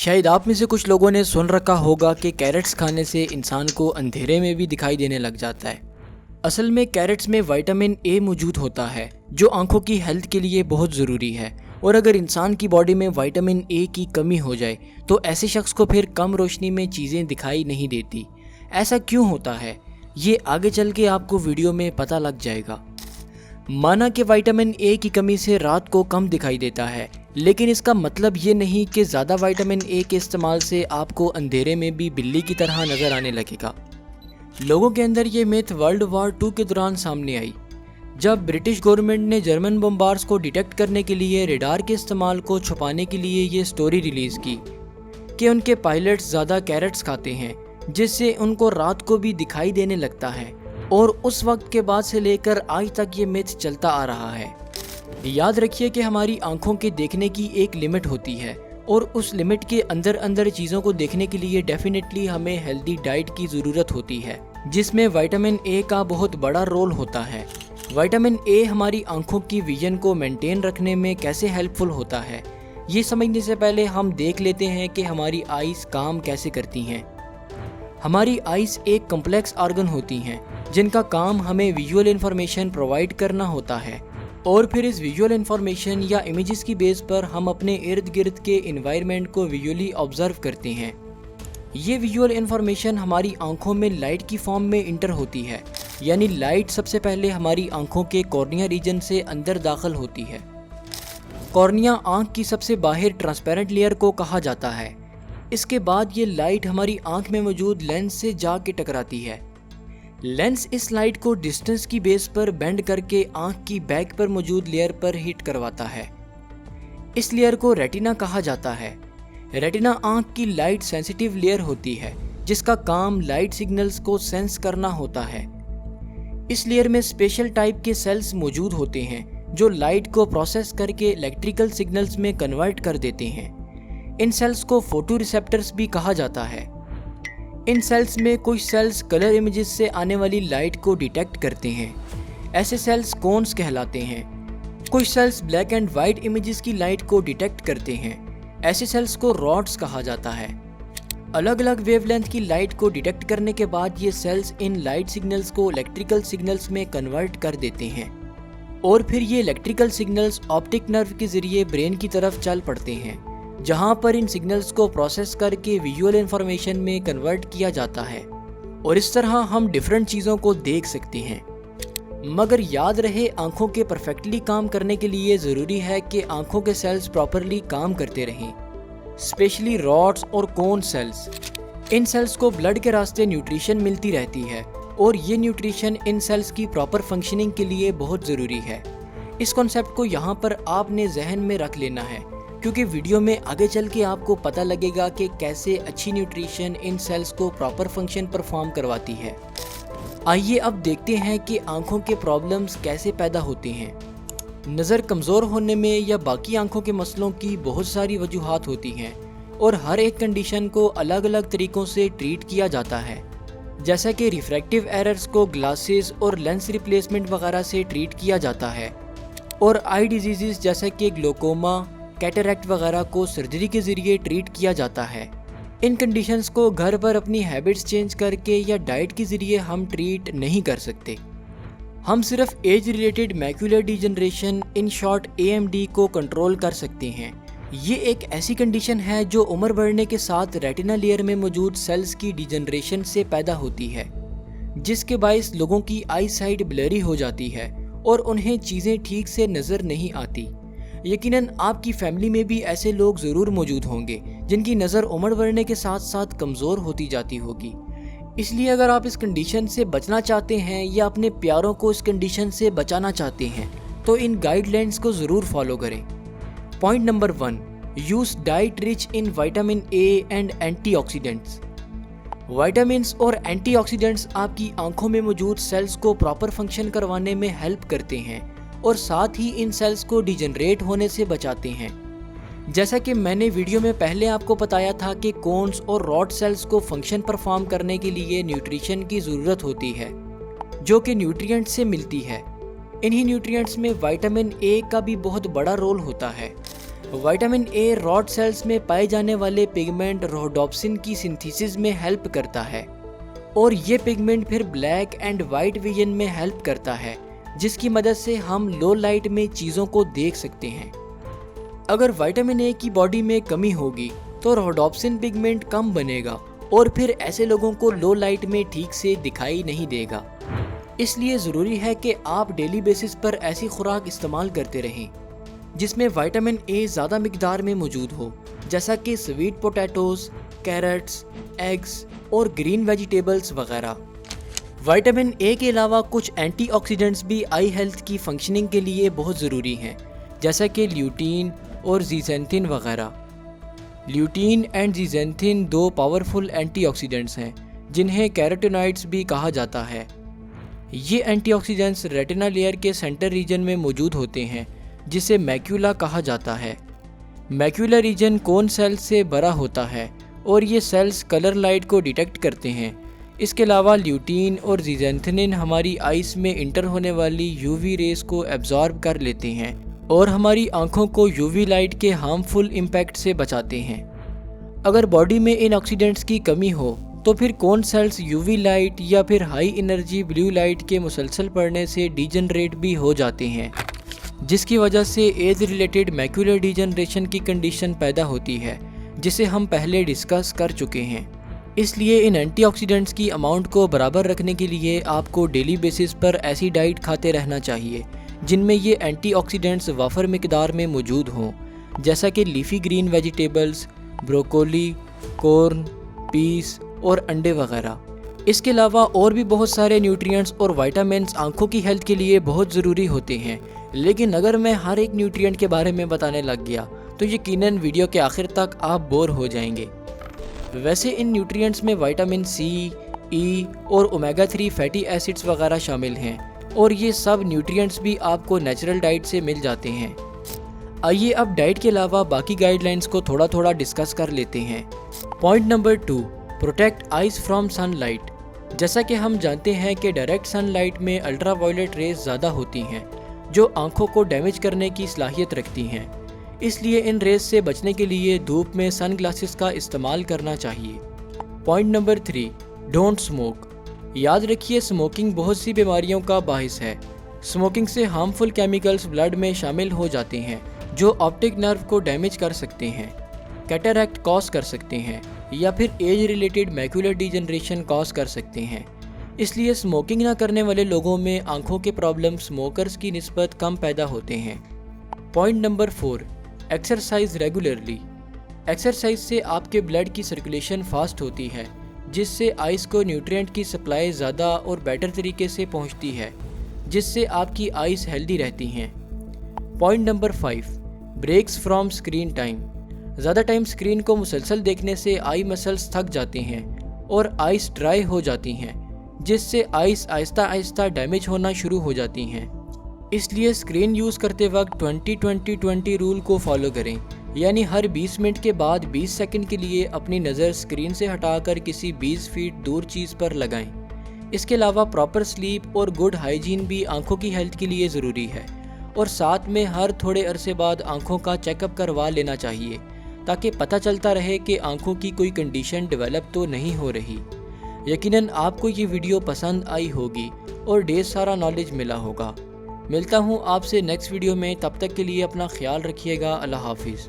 शायद आप में से कुछ लोगों ने सुन रखा होगा कि कैरेट्स खाने से इंसान को अंधेरे में भी दिखाई देने लग जाता है। असल में कैरेट्स में विटामिन ए मौजूद होता है जो आंखों की हेल्थ के लिए बहुत ज़रूरी है। और अगर इंसान की बॉडी में विटामिन ए की कमी हो जाए तो ऐसे शख्स को फिर कम रोशनी में चीज़ें दिखाई नहीं देती। ऐसा क्यों होता है ये आगे चल के आपको वीडियो में पता लग जाएगा। माना कि विटामिन ए की कमी से रात को कम दिखाई देता है, लेकिन इसका मतलब ये नहीं कि ज़्यादा विटामिन ए के इस्तेमाल से आपको अंधेरे में भी बिल्ली की तरह नज़र आने लगेगा। लोगों के अंदर ये मिथ वर्ल्ड वॉर 2 के दौरान सामने आई, जब ब्रिटिश गवर्नमेंट ने जर्मन बम्बार्स को डिटेक्ट करने के लिए रेडार के इस्तेमाल को छुपाने के लिए ये स्टोरी रिलीज़ की कि उनके पायलट्स ज़्यादा कैरेट्स खाते हैं जिससे उनको रात को भी दिखाई देने लगता है। और उस वक्त के बाद से लेकर आज तक ये मिथ चलता आ रहा है। याद रखिए कि हमारी आंखों के देखने की एक लिमिट होती है और उस लिमिट के अंदर अंदर चीज़ों को देखने के लिए डेफिनेटली हमें हेल्दी डाइट की ज़रूरत होती है, जिसमें विटामिन ए का बहुत बड़ा रोल होता है। विटामिन ए हमारी आंखों की विजन को मेंटेन रखने में कैसे हेल्पफुल होता है, ये समझने से पहले हम देख लेते हैं कि हमारी आइज़ काम कैसे करती हैं। हमारी आइज़ एक कम्प्लेक्स ऑर्गन होती हैं जिनका काम हमें विजुअल इन्फॉर्मेशन प्रोवाइड करना होता है, और फिर इस विजुअल इन्फॉर्मेशन या इमेजेस की बेस पर हम अपने इर्द गिर्द के एनवायरनमेंट को विजुअली ऑब्जर्व करते हैं। ये विजुअल इन्फॉर्मेशन हमारी आंखों में लाइट की फॉर्म में इंटर होती है, यानी लाइट सबसे पहले हमारी आंखों के कॉर्निया रीजन से अंदर दाखिल होती है। कॉर्निया आंख की सबसे बाहर ट्रांसपेरेंट लेयर को कहा जाता है। इसके बाद ये लाइट हमारी आंख में मौजूद लेंस से जाके टकराती है। लेंस इस लाइट को डिस्टेंस की बेस पर बेंड करके आंख की बैक पर मौजूद लेयर पर हिट करवाता है। इस लेयर को रेटिना कहा जाता है। रेटिना आंख की लाइट सेंसिटिव लेयर होती है जिसका काम लाइट सिग्नल्स को सेंस करना होता है। इस लेयर में स्पेशल टाइप के सेल्स मौजूद होते हैं जो लाइट को प्रोसेस करके इलेक्ट्रिकल सिग्नल्स में कन्वर्ट कर देते हैं। इन सेल्स को फोटो रिसेप्टर्स भी कहा जाता है। इन सेल्स में कुछ सेल्स कलर इमेजेस से आने वाली लाइट को डिटेक्ट करते हैं। ऐसे सेल्स कोन्स कहलाते हैं। कुछ cells black and white images की लाइट को डिटेक्ट करते हैं। ऐसे सेल्स को रॉड्स कहा जाता है। अलग अलग वेवलेंथ की लाइट को डिटेक्ट करने के बाद ये सेल्स इन लाइट सिग्नल्स को इलेक्ट्रिकल सिग्नल्स में कन्वर्ट कर देते हैं, और फिर ये इलेक्ट्रिकल सिग्नल्स ऑप्टिक नर्व के जरिए ब्रेन की तरफ चल पड़ते हैं, जहां पर इन सिग्नल्स को प्रोसेस करके विजुअल इंफॉर्मेशन में कन्वर्ट किया जाता है, और इस तरह हम डिफरेंट चीज़ों को देख सकते हैं। मगर याद रहे, आंखों के परफेक्टली काम करने के लिए ज़रूरी है कि आंखों के सेल्स प्रॉपरली काम करते रहें, स्पेशली रॉड्स और कोन सेल्स। इन सेल्स को ब्लड के रास्ते न्यूट्रिशन मिलती रहती है और ये न्यूट्रिशन इन सेल्स की प्रॉपर फंक्शनिंग के लिए बहुत ज़रूरी है। इस कॉन्सेप्ट को यहाँ पर आपने जहन में रख लेना है, क्योंकि वीडियो में आगे चल के आपको पता लगेगा कि कैसे अच्छी न्यूट्रिशन इन सेल्स को प्रॉपर फंक्शन परफॉर्म करवाती है। आइए अब देखते हैं कि आंखों के प्रॉब्लम्स कैसे पैदा होते हैं। नज़र कमज़ोर होने में या बाकी आंखों के मसलों की बहुत सारी वजूहात होती हैं और हर एक कंडीशन को अलग अलग तरीक़ों से ट्रीट किया जाता है। जैसा कि रिफ्रैक्टिव एरर्स को ग्लासेस और लेंस रिप्लेसमेंट वगैरह से ट्रीट किया जाता है, और आई डिजीज़ जैसे कि ग्लोकोमा, कैटरैक्ट वगैरह को सर्जरी के ज़रिए ट्रीट किया जाता है। इन कंडीशंस को घर पर अपनी हैबिट्स चेंज करके या डाइट के ज़रिए हम ट्रीट नहीं कर सकते। हम सिर्फ age related macular degeneration, in short AMD को कंट्रोल कर सकते हैं। ये एक ऐसी कंडीशन है जो उम्र बढ़ने के साथ रेटिना लेयर में मौजूद सेल्स की डिजनरेशन से पैदा होती है, जिसके बायस लोगों की आई साइट ब्लरी हो जाती है और उन्हें चीज़ें ठीक से नज़र नहीं आती। यकीनन आपकी फैमिली में भी ऐसे लोग ज़रूर मौजूद होंगे जिनकी नज़र उम्र बढ़ने के साथ साथ कमज़ोर होती जाती होगी। इसलिए अगर आप इस कंडीशन से बचना चाहते हैं या अपने प्यारों को इस कंडीशन से बचाना चाहते हैं तो इन गाइडलाइंस को ज़रूर फॉलो करें। Point number 1, use diet rich in vitamin A and antioxidants. Vitamins और एंटीऑक्सीडेंट्स आपकी आंखों में मौजूद सेल्स को प्रॉपर फंक्शन करवाने में हेल्प करते हैं और साथ ही इन सेल्स को डिजनरेट होने से बचाते हैं। जैसा कि मैंने वीडियो में पहले आपको बताया था कि कोन्स और रॉड सेल्स को फंक्शन परफॉर्म करने के लिए न्यूट्रिशन की ज़रूरत होती है, जो कि न्यूट्रिएंट्स से मिलती है। इन्हीं न्यूट्रिएंट्स में विटामिन ए का भी बहुत बड़ा रोल होता है। विटामिन ए रॉड सेल्स में पाए जाने वाले पिगमेंट रोडोप्सिन की सिंथेसिस में हेल्प करता है और ये पिगमेंट फिर ब्लैक एंड वाइट विजन में हेल्प करता है, जिसकी मदद से हम लो लाइट में चीज़ों को देख सकते हैं। अगर विटामिन ए की बॉडी में कमी होगी तो रोडोप्सिन पिगमेंट कम बनेगा और फिर ऐसे लोगों को लो लाइट में ठीक से दिखाई नहीं देगा। इसलिए ज़रूरी है कि आप डेली बेसिस पर ऐसी खुराक इस्तेमाल करते रहें जिसमें विटामिन ए ज़्यादा मिकदार में मौजूद हो, जैसा कि स्वीट पोटैटोज़, कैरेट्स, एग्स और ग्रीन वेजिटेबल्स वगैरह। विटामिन ए के अलावा कुछ एंटीऑक्सीडेंट्स भी आई हेल्थ की फंक्शनिंग के लिए बहुत ज़रूरी हैं, जैसा कि ल्यूटीन और ज़ीज़ैंथिन वगैरह। ल्यूटीन एंड ज़ीज़ैंथिन दो पावरफुल एंटीऑक्सीडेंट्स हैं जिन्हें कैरोटीनॉइड्स भी कहा जाता है। ये एंटीऑक्सीडेंट्स रेटिना लेयर के सेंटर रीजन में मौजूद होते हैं, जिसे मैक्यूला कहा जाता है। मैक्यूलर रीजन कोन सेल्स से भरा होता है और ये सेल्स कलर लाइट को डिटेक्ट करते हैं। इसके अलावा ल्यूटीन और ज़ीज़ैंथिन हमारी आइस में इंटर होने वाली यूवी रेस को एब्जॉर्ब कर लेते हैं और हमारी आंखों को यूवी लाइट के हार्मफुल इम्पैक्ट से बचाते हैं। अगर बॉडी में इन ऑक्सीडेंट्स की कमी हो तो फिर कोन सेल्स यूवी लाइट या फिर हाई एनर्जी ब्लू लाइट के मुसलसल पड़ने से डीजनरेट भी हो जाते हैं, जिसकी वजह से एज रिलेटेड मैक्यूलर डीजनरेशन की कंडीशन पैदा होती है, जिसे हम पहले डिस्कस कर चुके हैं। इसलिए इन एंटीऑक्सीडेंट्स की अमाउंट को बराबर रखने के लिए आपको डेली बेसिस पर ऐसी डाइट खाते रहना चाहिए जिनमें ये एंटीऑक्सीडेंट्स वाफर मिकदार में मौजूद हों, जैसा कि leafy green vegetables, broccoli, corn, peas और अंडे वगैरह। इसके अलावा और भी बहुत सारे न्यूट्रिएंट्स और विटामिन्स आंखों की हेल्थ के लिए बहुत ज़रूरी होते हैं, लेकिन अगर मैं हर एक न्यूट्रिएंट के बारे में बताने लग गया तो यकीनन वीडियो के आखिर तक आप बोर हो जाएंगे। वैसे इन न्यूट्रिएंट्स में विटामिन सी, ई और ओमेगा 3 फैटी एसिड्स वगैरह शामिल हैं और ये सब न्यूट्रिएंट्स भी आपको नेचुरल डाइट से मिल जाते हैं। आइए अब डाइट के अलावा बाकी गाइडलाइंस को थोड़ा थोड़ा डिस्कस कर लेते हैं। Point number 2, protect eyes from sunlight. जैसा कि हम जानते हैं कि डायरेक्ट सनलाइट में अल्ट्रावायलेट रेज ज़्यादा होती हैं जो आंखों को डैमेज करने की सलाहियत रखती हैं। इसलिए इन रेज से बचने के लिए धूप में सन ग्लासेस का इस्तेमाल करना चाहिए। Point number 3, don't smoke. याद रखिए स्मोकिंग बहुत सी बीमारियों का बाहिस है। स्मोकिंग से हार्मफुल केमिकल्स ब्लड में शामिल हो जाते हैं जो ऑप्टिक नर्व को डैमेज कर सकते हैं, कैटरैक्ट कॉज कर सकते हैं या फिर age related macular degeneration cause कर सकते हैं। इसलिए स्मोकिंग ना करने वाले लोगों में आंखों के प्रॉब्लम स्मोकर्स की निस्बत कम पैदा होते हैं। Point number 4, exercise regularly. Exercise से आपके ब्लड की सर्कुलेशन फास्ट होती है, जिससे आइस को न्यूट्रिएंट की सप्लाई ज़्यादा और बेटर तरीके से पहुंचती है, जिससे आपकी आइस हेल्दी रहती हैं। Point number 5, breaks from screen time. ज़्यादा टाइम स्क्रीन को मुसलसल देखने से आई मसल्स थक जाते हैं और आइस ड्राई हो जाती हैं, जिससे आइस आहिस्ता आहिस्ता डैमेज होना शुरू हो जाती हैं। इसलिए स्क्रीन यूज़ करते वक्त 20-20-20 रूल को फॉलो करें, यानी हर 20 मिनट के बाद 20 सेकंड के लिए अपनी नज़र स्क्रीन से हटाकर किसी 20 फीट दूर चीज़ पर लगाएं। इसके अलावा प्रॉपर स्लीप और गुड हाइजीन भी आंखों की हेल्थ के लिए ज़रूरी है और साथ में हर थोड़े अरसे बाद आंखों का चेकअप करवा लेना चाहिए ताकि पता चलता रहे कि आंखों की कोई कंडीशन डेवलप तो नहीं हो रही। यकीनन आपको ये वीडियो पसंद आई होगी और ढेर सारा नॉलेज मिला होगा। मिलता हूँ आपसे नेक्स्ट वीडियो में, तब तक के लिए अपना ख्याल रखिएगा। अल्लाह हाफिज़।